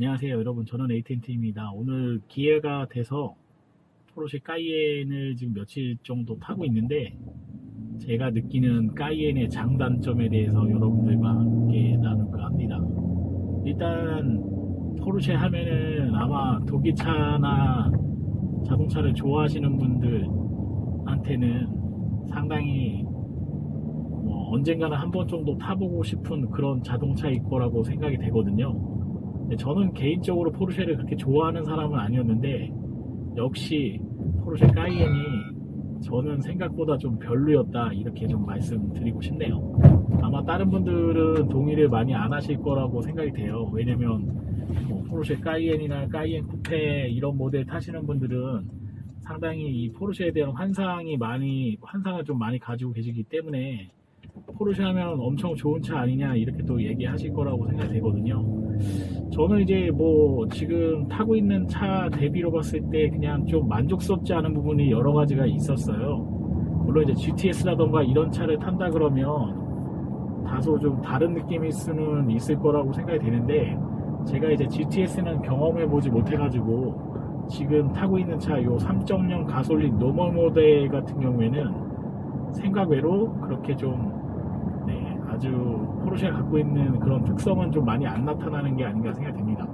안녕하세요 여러분, 저는 에이텐트입니다. 오늘 기회가 돼서 포르쉐 까이엔을 지금 며칠 정도 타고 있는데, 제가 느끼는 까이엔의 장단점에 대해서 여러분들과 함께 나눌까 합니다. 일단 포르쉐 하면은 아마 독일차나 자동차를 좋아하시는 분들한테는 상당히 언젠가는 한 번 정도 타보고 싶은 그런 자동차일 거라고 생각이 되거든요. 저는 개인적으로 포르쉐를 그렇게 좋아하는 사람은 아니었는데, 역시 포르쉐 까이엔이 저는 생각보다 좀 별로였다, 이렇게 좀 말씀드리고 싶네요. 아마 다른 분들은 동의를 많이 안 하실 거라고 생각이 돼요. 왜냐면 포르쉐 까이엔이나 까이엔 쿠페 이런 모델 타시는 분들은 상당히 이 포르쉐에 대한 환상을 좀 많이 가지고 계시기 때문에 포르쉐 하면 엄청 좋은 차 아니냐, 이렇게 또 얘기하실 거라고 생각이 되거든요. 저는 이제 지금 타고 있는 차 대비로 봤을 때 그냥 좀 만족스럽지 않은 부분이 여러 가지가 있었어요. 물론 이제 GTS라던가 이런 차를 탄다 그러면 다소 좀 다른 느낌일 수는 있을 거라고 생각이 되는데, 제가 이제 GTS는 경험해 보지 못해가지고 지금 타고 있는 차 요 3.0 가솔린 노멀 모델 같은 경우에는 생각 외로 그렇게 좀 아주 포르쉐가 갖고 있는 그런 특성은 좀 많이 안 나타나는 게 아닌가 생각이 듭니다.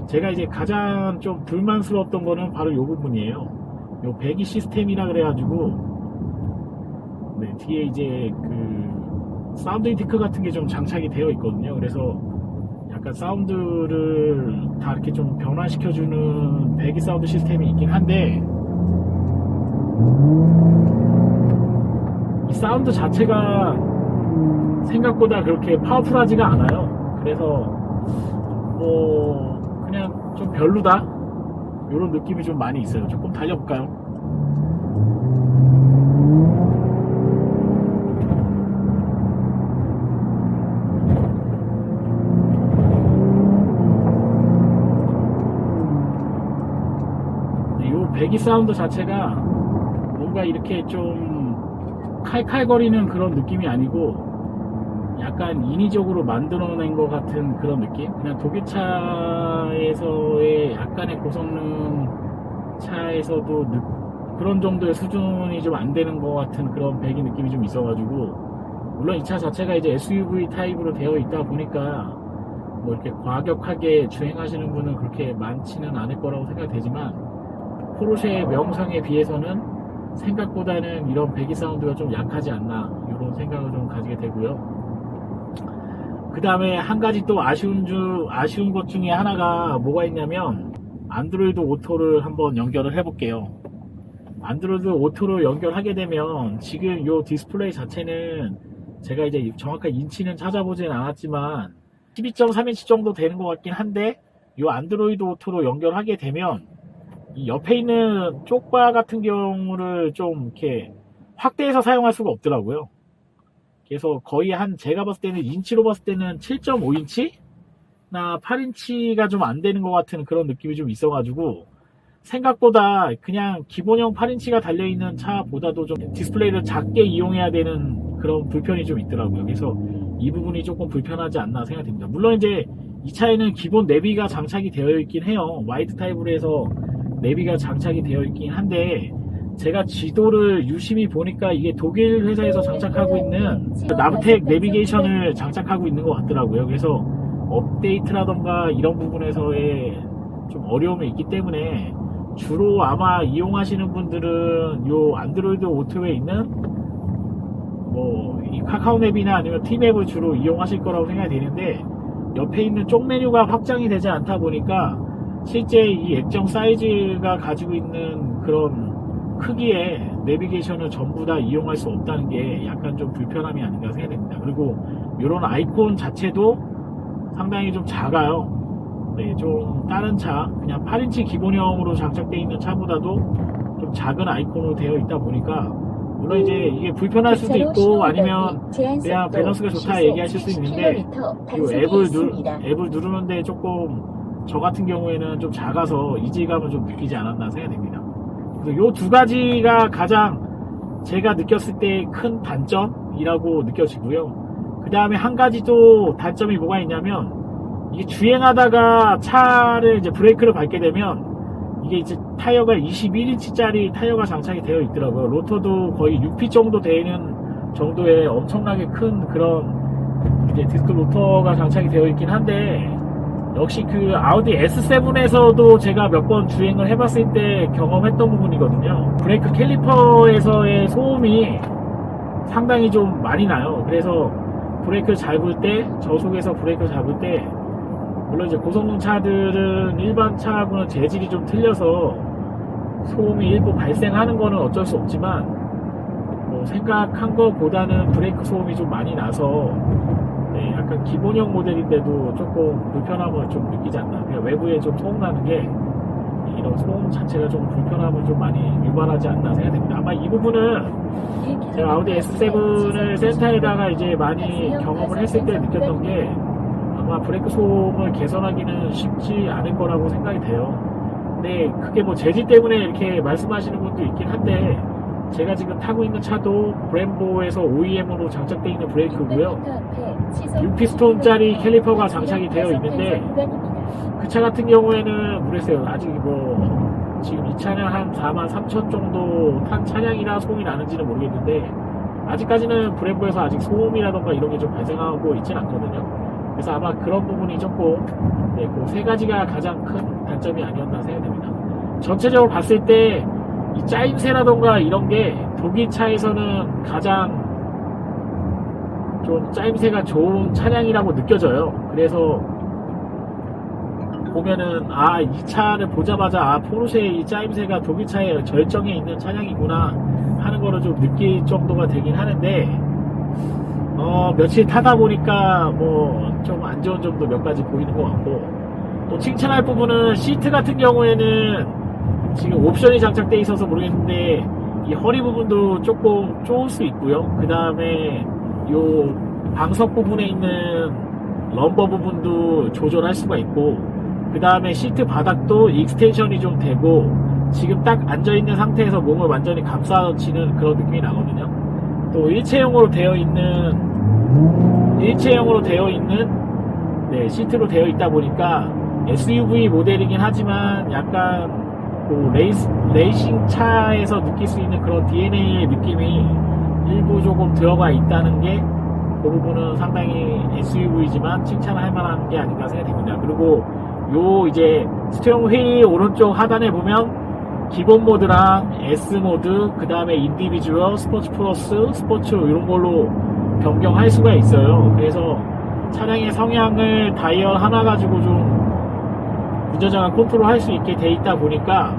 제가 이제 가장 좀 불만스러웠던 거는 바로 이 부분이에요. 요 배기 시스템이라 그래가지고 뒤에 이제 그 사운드 디크 같은 게 좀 장착이 되어 있거든요. 그래서 약간 사운드를 다 이렇게 좀 변환시켜주는 배기 사운드 시스템이 있긴 한데, 이 사운드 자체가 생각보다 그렇게 파워풀하지가 않아요. 그래서 그냥 좀 별로다, 이런 느낌이 좀 많이 있어요. 조금 달려볼까요? 이 배기 사운드 자체가 뭔가 이렇게 좀 칼칼거리는 그런 느낌이 아니고 약간 인위적으로 만들어낸 것 같은 그런 느낌? 그냥 독일차에서의 약간의 고성능 차에서도 그런 정도의 수준이 좀 안 되는 것 같은 그런 배기 느낌이 좀 있어가지고, 물론 이 차 자체가 이제 SUV 타입으로 되어 있다 보니까 이렇게 과격하게 주행하시는 분은 그렇게 많지는 않을 거라고 생각이 되지만, 포르쉐의 명성에 비해서는 생각보다는 이런 배기 사운드가 좀 약하지 않나, 이런 생각을 좀 가지게 되고요. 그 다음에 한 가지 또 아쉬운 것 중에 하나가 뭐가 있냐면, 안드로이드 오토를 한번 연결을 해볼게요. 안드로이드 오토를 연결하게 되면 지금 이 디스플레이 자체는 제가 이제 정확한 인치는 찾아보진 않았지만 12.3인치 정도 되는 것 같긴 한데, 이 안드로이드 오토로 연결하게 되면 이 옆에 있는 쪽바 같은 경우를 좀 이렇게 확대해서 사용할 수가 없더라고요. 그래서 거의 제가 봤을 때는 인치로 봤을 때는 7.5인치나 8인치가 좀 안 되는 것 같은 그런 느낌이 좀 있어가지고, 생각보다 그냥 기본형 8인치가 달려있는 차보다도 좀 디스플레이를 작게 이용해야 되는 그런 불편이 좀 있더라고요. 그래서 이 부분이 조금 불편하지 않나 생각됩니다. 물론 이제 이 차에는 기본 내비가 장착이 되어 있긴 해요. 와이드 타입으로 해서 내비가 장착이 되어 있긴 한데, 제가 지도를 유심히 보니까 이게 독일 회사에서 장착하고 있는 나브텍 내비게이션을 장착하고 있는 것 같더라고요. 그래서 업데이트라던가 이런 부분에서의 좀 어려움이 있기 때문에 주로 아마 이용하시는 분들은 요 안드로이드 오토에 있는 이 카카오 맵이나 아니면 티맵을 주로 이용하실 거라고 생각이 되는데, 옆에 있는 쪽 메뉴가 확장이 되지 않다 보니까 실제 이 액정 사이즈가 가지고 있는 그런 크기의 내비게이션을 전부 다 이용할 수 없다는 게 약간 좀 불편함이 아닌가 생각됩니다. 그리고 이런 아이콘 자체도 상당히 좀 작아요. 좀 다른 차, 그냥 8인치 기본형으로 장착되어 있는 차보다도 좀 작은 아이콘으로 되어 있다 보니까, 물론 이제 이게 불편할 수도 있고 아니면 그냥 밸런스가 좋다 얘기하실 수 있는데, 이 앱을 누르는데 조금 저 같은 경우에는 좀 작아서 이질감을 좀 느끼지 않았나 생각됩니다. 그래서 요 두 가지가 가장 제가 느꼈을 때 큰 단점이라고 느껴지고요. 그 다음에 한 가지 또 단점이 뭐가 있냐면, 이게 주행하다가 차를 이제 브레이크를 밟게 되면 이게 이제 타이어가 21인치짜리 타이어가 장착이 되어 있더라고요. 로터도 거의 6피 정도 되는 정도의 엄청나게 큰 그런 이제 디스크 로터가 장착이 되어 있긴 한데, 역시 그 아우디 S7에서도 제가 몇 번 주행을 해봤을 때 경험했던 부분이거든요. 브레이크 캘리퍼에서의 소음이 상당히 좀 많이 나요. 그래서 브레이크를 잡을 때, 저속에서 브레이크를 잡을 때, 물론 이제 고성능 차들은 일반 차하고는 재질이 좀 틀려서 소음이 일부 발생하는 거는 어쩔 수 없지만, 뭐 생각한 것보다는 브레이크 소음이 좀 많이 나서, 네, 약간 기본형 모델인데도 조금 불편함을 좀 느끼지 않나. 그냥 외부에 좀 소음 나는 게 이런 소음 자체가 좀 불편함을 좀 많이 유발하지 않나 생각됩니다. 아마 이 부분은 제가 아우디 S7을 센터에다가 이제 많이 경험을 했을 때 느꼈던 게, 아마 브레이크 소음을 개선하기는 쉽지 않을 거라고 생각이 돼요. 근데 그게 뭐 재질 때문에 이렇게 말씀하시는 분도 있긴 한데, 제가 지금 타고 있는 차도 브렘보에서 OEM으로 장착되어 있는 브레이크고요. 6피스톤짜리 캘리퍼가 장착이 되어 있는데, 그 차 같은 경우에는 모르겠어요. 아직 뭐 지금 이 차량 한 43,000 정도 탄 차량이라 소음이 나는지는 모르겠는데, 아직까지는 브렘보에서 아직 소음이라던가 이런 게 좀 발생하고 있진 않거든요. 그래서 아마 그런 부분이 조금, 네, 그 세 가지가 가장 큰 단점이 아니었나 생각됩니다. 전체적으로 봤을 때 이 짜임새라던가 이런 게 독일 차에서는 가장 좀 짜임새가 좋은 차량이라고 느껴져요. 그래서 보면은 이 차를 보자마자 포르쉐의 이 짜임새가 독일 차의 절정에 있는 차량이구나 하는 거를 좀 느낄 정도가 되긴 하는데, 며칠 타다 보니까 뭐 좀 안 좋은 점도 몇 가지 보이는 것 같고, 또 칭찬할 부분은 시트 같은 경우에는 지금 옵션이 장착되어 있어서 모르겠는데 이 허리 부분도 조금 좁을 수 있고요. 그 다음에 요 방석 부분에 있는 럼버 부분도 조절할 수가 있고, 그 다음에 시트 바닥도 익스텐션이 좀 되고, 지금 딱 앉아있는 상태에서 몸을 완전히 감싸지는 그런 느낌이 나거든요. 또 일체형으로 되어 있는 네, 시트로 되어 있다 보니까 SUV 모델이긴 하지만 약간 그 레이싱 차에서 느낄 수 있는 그런 DNA의 느낌이 일부 조금 들어가 있다는 게, 그 부분은 상당히 SUV지만 칭찬할 만한 게 아닌가 생각됩니다. 그리고 요 이제 스티어링 휠 오른쪽 하단에 보면 기본 모드랑 S 모드, 그 다음에 인디비주얼, 스포츠 플러스, 스포츠 이런 걸로 변경할 수가 있어요. 그래서 차량의 성향을 다이얼 하나 가지고 좀 운전자가 컨트롤할 수 있게 돼 있다 보니까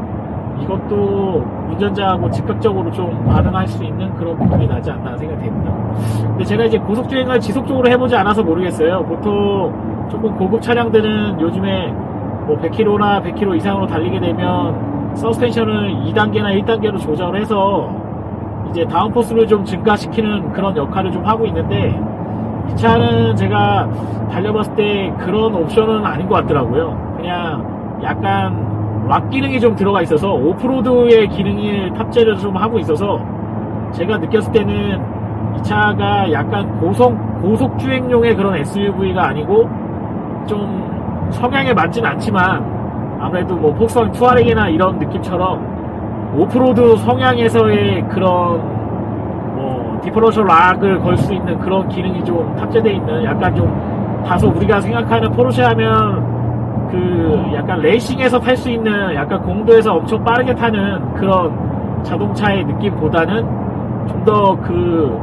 이것도 운전자하고 즉각적으로 좀 반응할 수 있는 그런 부분이 나지 않나 생각됩니다. 근데 제가 이제 고속주행을 지속적으로 해보지 않아서 모르겠어요. 보통 조금 고급 차량들은 요즘에 뭐 100km나 100km 이상으로 달리게 되면 서스펜션을 2단계나 1단계로 조절을 해서 이제 다운포스를 좀 증가시키는 그런 역할을 좀 하고 있는데, 이 차는 제가 달려봤을 때 그런 옵션은 아닌 것 같더라고요. 그냥 약간 락 기능이 좀 들어가 있어서 오프로드의 기능을 탑재를 좀 하고 있어서, 제가 느꼈을 때는 이 차가 약간 고속 주행용의 그런 SUV가 아니고 좀 성향에 맞진 않지만, 아무래도 뭐 폭스바겐 투아렉이나 이런 느낌처럼 오프로드 성향에서의 그런 뭐 디퍼런셜 락을 걸 수 있는 그런 기능이 좀 탑재되어 있는, 약간 좀 다소 우리가 생각하는 포르쉐 하면 그 약간 레이싱에서 탈 수 있는, 약간 공도에서 엄청 빠르게 타는 그런 자동차의 느낌보다는 좀 더 그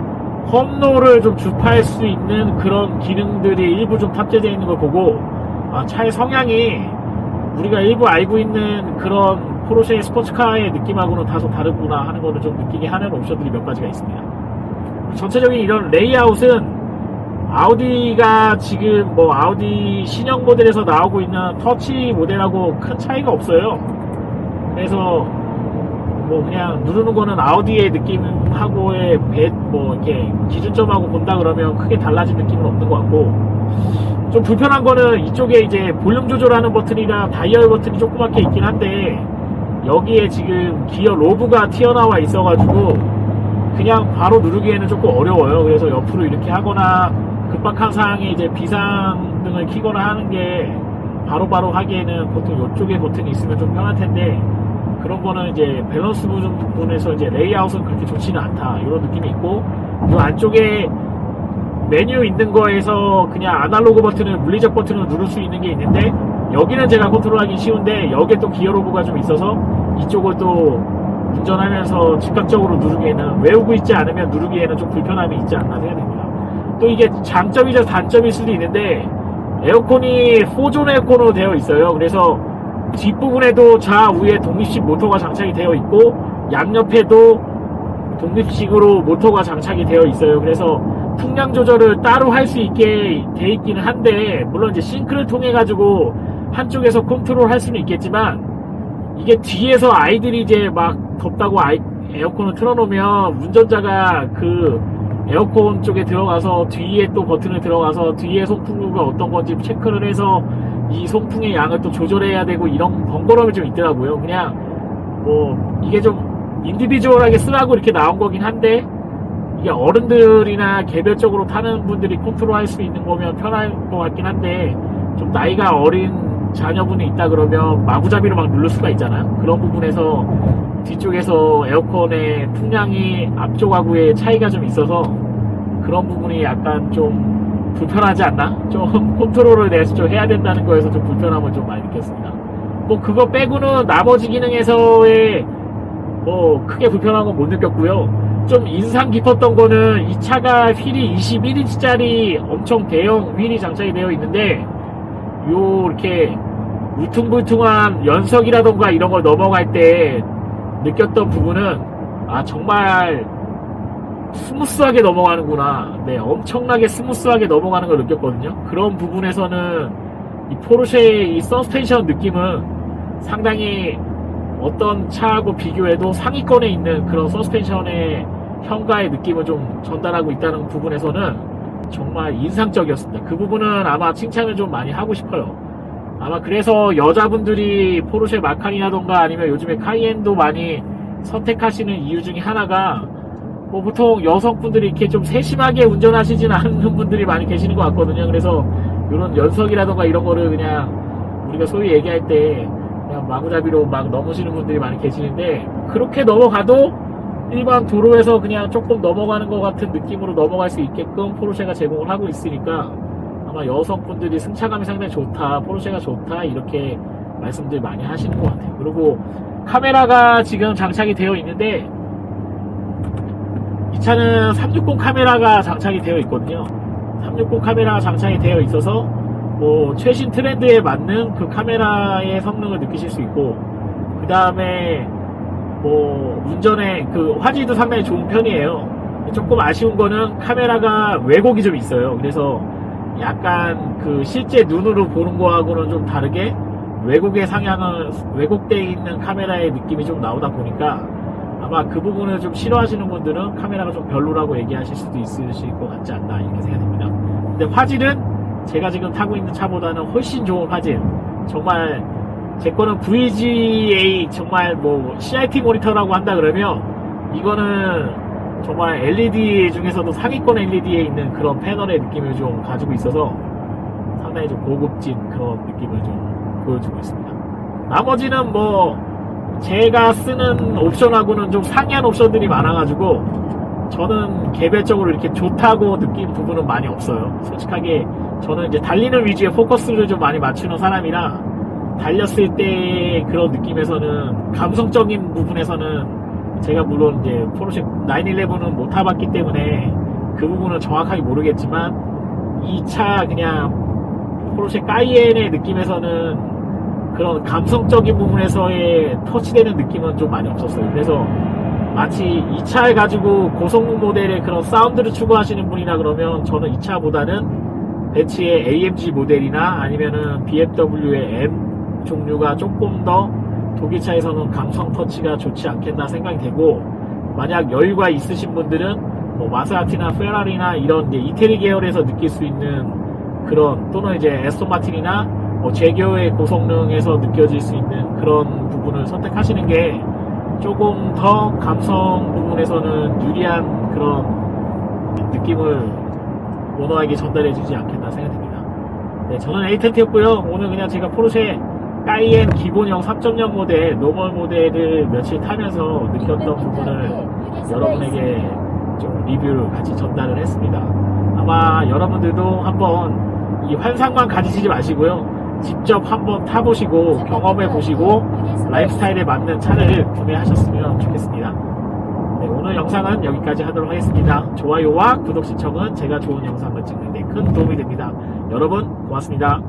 험로를 좀 주파할 수 있는 그런 기능들이 일부 좀 탑재되어 있는 걸 보고, 차의 성향이 우리가 일부 알고 있는 그런 포르쉐의 스포츠카의 느낌하고는 다소 다르구나 하는 거를 좀 느끼게 하는 옵션들이 몇 가지가 있습니다. 전체적인 이런 레이아웃은 아우디가 지금 뭐 아우디 신형 모델에서 나오고 있는 터치 모델하고 큰 차이가 없어요. 그래서 뭐 그냥 누르는 거는 아우디의 느낌하고의 뭐 이렇게 기준점하고 본다 그러면 크게 달라진 느낌은 없는 것 같고, 좀 불편한 거는 이쪽에 이제 볼륨 조절하는 버튼이랑 다이얼 버튼이 조그맣게 있긴 한데, 여기에 지금 기어 로브가 튀어나와 있어가지고 그냥 바로 누르기에는 조금 어려워요. 그래서 옆으로 이렇게 하거나, 급박한 상황에 이제 비상등을 켜거나 하는 게 바로바로 하기에는 보통 이쪽에 버튼이 있으면 좀 편할 텐데, 그런 거는 이제 밸런스 부분에서 이제 레이아웃은 그렇게 좋지는 않다, 이런 느낌이 있고, 이 안쪽에 메뉴 있는 거에서 그냥 아날로그 버튼을, 물리적 버튼을 누를 수 있는 게 있는데, 여기는 제가 컨트롤하기 쉬운데 여기에 또 기어로브가 좀 있어서 이쪽을 또 운전하면서 즉각적으로 누르기에는, 외우고 있지 않으면 누르기에는 좀 불편함이 있지 않나 생각됩니다. 또 이게 장점이자 단점일 수도 있는데, 에어컨이 4존 에어컨으로 되어 있어요. 그래서 뒷부분에도 좌우에 독립식 모터가 장착이 되어 있고, 양옆에도 독립식으로 모터가 장착이 되어 있어요. 그래서 풍량 조절을 따로 할 수 있게 돼 있기는 한데, 물론 이제 싱크를 통해 가지고 한쪽에서 컨트롤 할 수는 있겠지만, 이게 뒤에서 아이들이 이제 막 덥다고 에어컨을 틀어놓으면 운전자가 그 에어컨 쪽에 들어가서 뒤에 또 버튼을 들어가서 뒤에 송풍구가 어떤 건지 체크를 해서 이 송풍의 양을 또 조절해야 되고, 이런 번거로움이 좀 있더라고요. 그냥 뭐 이게 좀 인디비주얼하게 쓰라고 이렇게 나온 거긴 한데, 이게 어른들이나 개별적으로 타는 분들이 컨트롤할 수 있는 거면 편할 것 같긴 한데, 좀 나이가 어린 자녀분이 있다 그러면 마구잡이로 막 누를 수가 있잖아요. 그런 부분에서 뒤쪽에서 에어컨의 풍량이 앞쪽하고의 차이가 좀 있어서 그런 부분이 약간 좀 불편하지 않나? 좀 컨트롤을 내서 좀 해야 된다는 거에서 좀 불편함을 좀 많이 느꼈습니다. 뭐 그거 빼고는 나머지 기능에서의 뭐 크게 불편한 건 못 느꼈고요. 좀 인상 깊었던 거는, 이 차가 휠이 21인치짜리 엄청 대형 휠이 장착이 되어 있는데, 요 이렇게 울퉁불퉁한 연석이라던가 이런 걸 넘어갈 때 느꼈던 부분은, 아 정말 스무스하게 넘어가는구나, 네, 엄청나게 스무스하게 넘어가는 걸 느꼈거든요. 그런 부분에서는 이 포르쉐의 이 서스펜션 느낌은 상당히 어떤 차하고 비교해도 상위권에 있는 그런 서스펜션의 현가의 느낌을 좀 전달하고 있다는 부분에서는 정말 인상적이었습니다. 그 부분은 아마 칭찬을 좀 많이 하고 싶어요. 아마 그래서 여자분들이 포르쉐 마칸이라던가 아니면 요즘에 카이엔도 많이 선택하시는 이유 중에 하나가, 뭐 보통 여성분들이 이렇게 좀 세심하게 운전하시진 않는 분들이 많이 계시는 것 같거든요. 그래서 이런 연석이라던가 이런 거를 그냥 우리가 소위 얘기할 때 그냥 마구잡이로 막 넘으시는 분들이 많이 계시는데, 그렇게 넘어가도 일반 도로에서 그냥 조금 넘어가는 것 같은 느낌으로 넘어갈 수 있게끔 포르쉐가 제공을 하고 있으니까, 아마 여성분들이 승차감이 상당히 좋다, 포르쉐가 좋다, 이렇게 말씀들 많이 하시는 것 같아요. 그리고 카메라가 지금 장착이 되어 있는데, 이 차는 360 카메라가 장착이 되어 있거든요. 360 카메라가 장착이 되어 있어서 뭐 최신 트렌드에 맞는 그 카메라의 성능을 느끼실 수 있고, 그 다음에 뭐 운전에 그 화질도 상당히 좋은 편이에요. 조금 아쉬운 거는 카메라가 왜곡이 좀 있어요. 그래서 약간 그 실제 눈으로 보는 거하고는 좀 다르게 왜곡의 상향은, 왜곡되어 있는 카메라의 느낌이 좀 나오다 보니까 아마 그 부분을 좀 싫어하시는 분들은 카메라가 좀 별로라고 얘기하실 수도 있으실 것 같지 않나, 이렇게 생각됩니다. 근데 화질은 제가 지금 타고 있는 차보다는 훨씬 좋은 화질, 정말 제 거는 VGA, 정말 뭐 CRT 모니터라고 한다 그러면 이거는 정말 LED 중에서도 상위권 LED에 있는 그런 패널의 느낌을 좀 가지고 있어서 상당히 좀 고급진 그런 느낌을 좀 보여주고 있습니다. 나머지는 뭐 제가 쓰는 옵션하고는 좀 상이한 옵션들이 많아가지고 저는 개별적으로 이렇게 좋다고 느낀 부분은 많이 없어요. 솔직하게 저는 이제 달리는 위주의 포커스를 좀 많이 맞추는 사람이라, 달렸을 때 그런 느낌에서는, 감성적인 부분에서는 제가 물론 이제 포르쉐 911은 못 타봤기 때문에 그 부분은 정확하게 모르겠지만, 이 차 그냥 포르쉐 까이엔의 느낌에서는 그런 감성적인 부분에서의 터치되는 느낌은 좀 많이 없었어요. 그래서 마치 이 차를 가지고 고성능 모델의 그런 사운드를 추구하시는 분이나 그러면 저는 이 차보다는 벤츠의 AMG 모델이나 아니면은 BMW의 M 종류가 조금 더 독일차에서는 감성 터치가 좋지 않겠나 생각이 되고, 만약 여유가 있으신 분들은 뭐 마세라티나 페라리나 이런 이제 이태리 계열에서 느낄 수 있는 그런, 또는 이제 에스톤 마틴이나 뭐 제교의 고성능에서 느껴질 수 있는 그런 부분을 선택하시는 게 조금 더 감성 부분에서는 유리한 그런 느낌을 오너에게 전달해주지 않겠나 생각됩니다. 네, 저는 에이텐트였고요. 오늘 그냥 제가 포르쉐 까이엔 기본형 3.0 모델, 노멀 모델을 며칠 타면서 느꼈던 부분을 여러분에게 좀 리뷰를 같이 전달을 했습니다. 아마 여러분들도 한번 이 환상만 가지시지 마시고요. 직접 한번 타보시고 경험해 보시고 라이프스타일에 맞는 차를 구매하셨으면 좋겠습니다. 네, 오늘 영상은 여기까지 하도록 하겠습니다. 좋아요와 구독 신청은 제가 좋은 영상을 찍는 데 큰 도움이 됩니다. 여러분 고맙습니다.